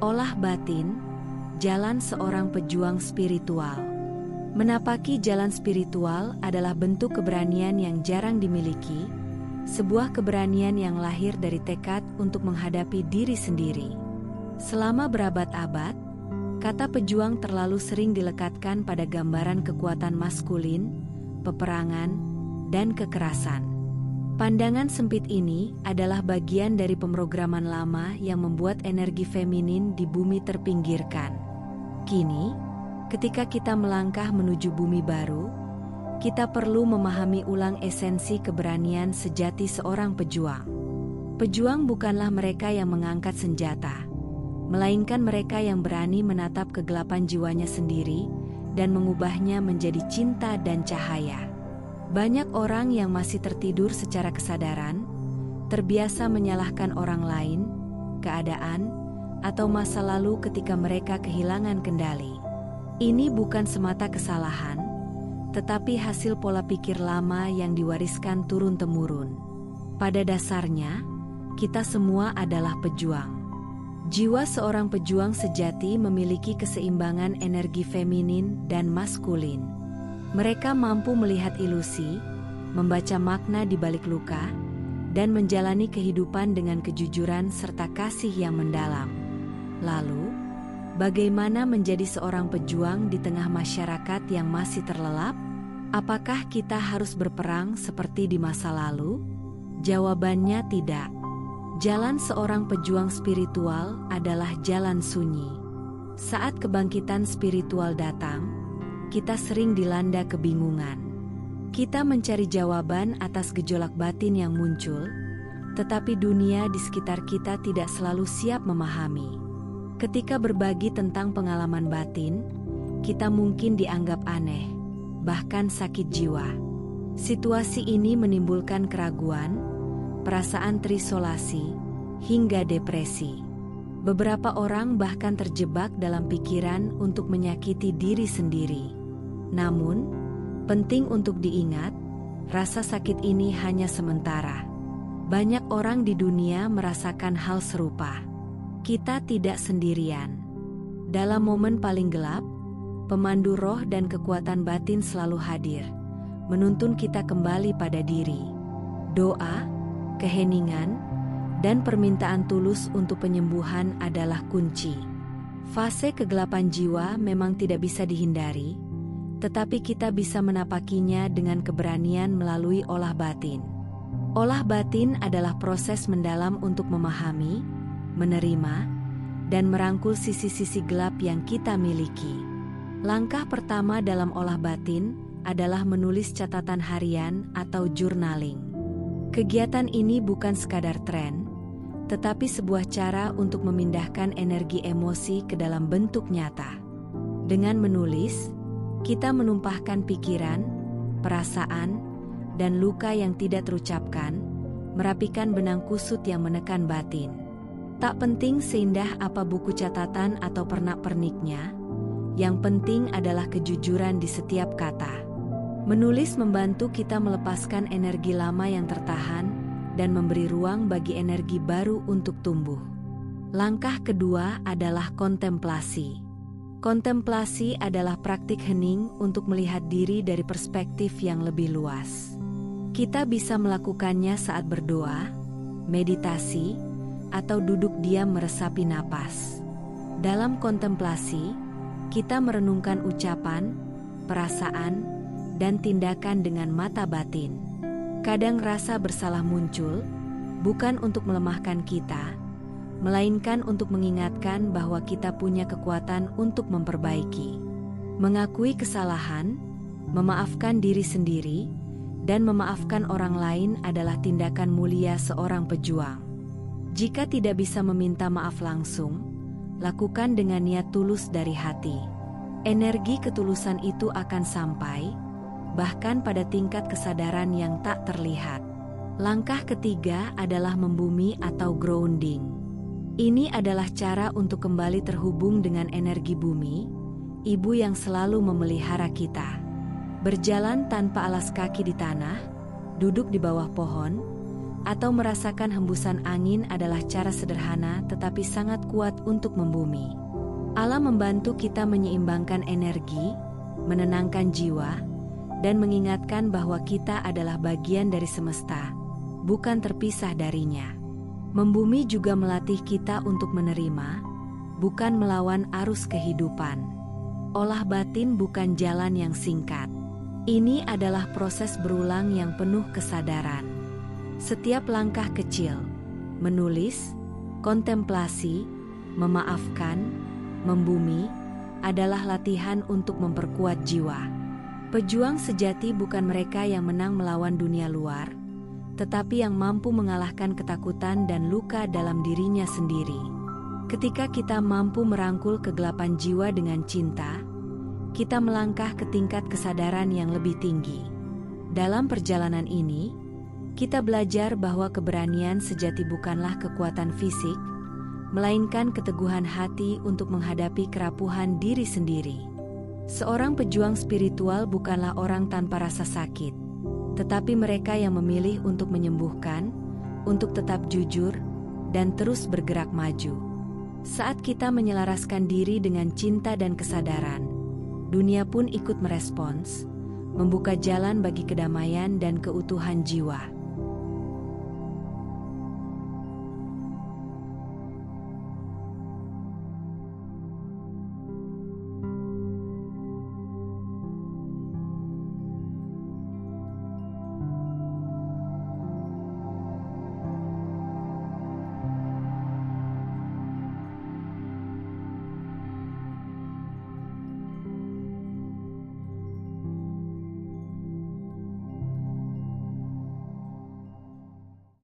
Olah batin, jalan seorang pejuang spiritual. Menapaki jalan spiritual adalah bentuk keberanian yang jarang dimiliki, sebuah keberanian yang lahir dari tekad untuk menghadapi diri sendiri. Selama berabad-abad, kata pejuang terlalu sering dilekatkan pada gambaran kekuatan maskulin, peperangan, dan kekerasan. Pandangan sempit ini adalah bagian dari pemrograman lama yang membuat energi feminin di bumi terpinggirkan. Kini, ketika kita melangkah menuju bumi baru, kita perlu memahami ulang esensi keberanian sejati seorang pejuang. Pejuang bukanlah mereka yang mengangkat senjata, melainkan mereka yang berani menatap kegelapan jiwanya sendiri dan mengubahnya menjadi cinta dan cahaya. Banyak orang yang masih tertidur secara kesadaran, terbiasa menyalahkan orang lain, keadaan, atau masa lalu ketika mereka kehilangan kendali. Ini bukan semata kesalahan, tetapi hasil pola pikir lama yang diwariskan turun-temurun. Pada dasarnya, kita semua adalah pejuang. Jiwa seorang pejuang sejati memiliki keseimbangan energi feminin dan maskulin. Mereka mampu melihat ilusi, membaca makna di balik luka, dan menjalani kehidupan dengan kejujuran serta kasih yang mendalam. Lalu, bagaimana menjadi seorang pejuang di tengah masyarakat yang masih terlelap? Apakah kita harus berperang seperti di masa lalu? Jawabannya tidak. Jalan seorang pejuang spiritual adalah jalan sunyi. Saat kebangkitan spiritual datang, kita sering dilanda kebingungan. Kita mencari jawaban atas gejolak batin yang muncul, tetapi dunia di sekitar kita tidak selalu siap memahami. Ketika berbagi tentang pengalaman batin, kita mungkin dianggap aneh, bahkan sakit jiwa. Situasi ini menimbulkan keraguan, perasaan terisolasi, hingga depresi. Beberapa orang bahkan terjebak dalam pikiran untuk menyakiti diri sendiri. Namun, penting untuk diingat, rasa sakit ini hanya sementara. Banyak orang di dunia merasakan hal serupa. Kita tidak sendirian. Dalam momen paling gelap, pemandu roh dan kekuatan batin selalu hadir, menuntun kita kembali pada diri. Doa, keheningan, dan permintaan tulus untuk penyembuhan adalah kunci. Fase kegelapan jiwa memang tidak bisa dihindari, tetapi kita bisa menapakinya dengan keberanian melalui olah batin. Olah batin adalah proses mendalam untuk memahami, menerima, dan merangkul sisi-sisi gelap yang kita miliki. Langkah pertama dalam olah batin adalah menulis catatan harian atau journaling. Kegiatan ini bukan sekadar tren, tetapi sebuah cara untuk memindahkan energi emosi ke dalam bentuk nyata. Dengan menulis, kita menumpahkan pikiran, perasaan, dan luka yang tidak terucapkan, merapikan benang kusut yang menekan batin. Tak penting seindah apa buku catatan atau pernak-perniknya, yang penting adalah kejujuran di setiap kata. Menulis membantu kita melepaskan energi lama yang tertahan dan memberi ruang bagi energi baru untuk tumbuh. Langkah kedua adalah kontemplasi. Kontemplasi adalah praktik hening untuk melihat diri dari perspektif yang lebih luas. Kita bisa melakukannya saat berdoa, meditasi, atau duduk diam meresapi napas. Dalam kontemplasi, kita merenungkan ucapan, perasaan, dan tindakan dengan mata batin. Kadang rasa bersalah muncul, bukan untuk melemahkan kita, melainkan untuk mengingatkan bahwa kita punya kekuatan untuk memperbaiki. Mengakui kesalahan, memaafkan diri sendiri, dan memaafkan orang lain adalah tindakan mulia seorang pejuang. Jika tidak bisa meminta maaf langsung, lakukan dengan niat tulus dari hati. Energi ketulusan itu akan sampai, bahkan pada tingkat kesadaran yang tak terlihat. Langkah ketiga adalah membumi atau grounding. Ini adalah cara untuk kembali terhubung dengan energi bumi, ibu yang selalu memelihara kita. Berjalan tanpa alas kaki di tanah, duduk di bawah pohon, atau merasakan hembusan angin adalah cara sederhana tetapi sangat kuat untuk membumi. Alam membantu kita menyeimbangkan energi, menenangkan jiwa, dan mengingatkan bahwa kita adalah bagian dari semesta, bukan terpisah darinya. Membumi juga melatih kita untuk menerima, bukan melawan arus kehidupan. Olah batin bukan jalan yang singkat. Ini adalah proses berulang yang penuh kesadaran. Setiap langkah kecil, menulis, kontemplasi, memaafkan, membumi, adalah latihan untuk memperkuat jiwa. Pejuang sejati bukan mereka yang menang melawan dunia luar, tetapi yang mampu mengalahkan ketakutan dan luka dalam dirinya sendiri. Ketika kita mampu merangkul kegelapan jiwa dengan cinta, kita melangkah ke tingkat kesadaran yang lebih tinggi. Dalam perjalanan ini, kita belajar bahwa keberanian sejati bukanlah kekuatan fisik, melainkan keteguhan hati untuk menghadapi kerapuhan diri sendiri. Seorang pejuang spiritual bukanlah orang tanpa rasa sakit, tetapi mereka yang memilih untuk menyembuhkan, untuk tetap jujur, dan terus bergerak maju. Saat kita menyelaraskan diri dengan cinta dan kesadaran, dunia pun ikut merespons, membuka jalan bagi kedamaian dan keutuhan jiwa.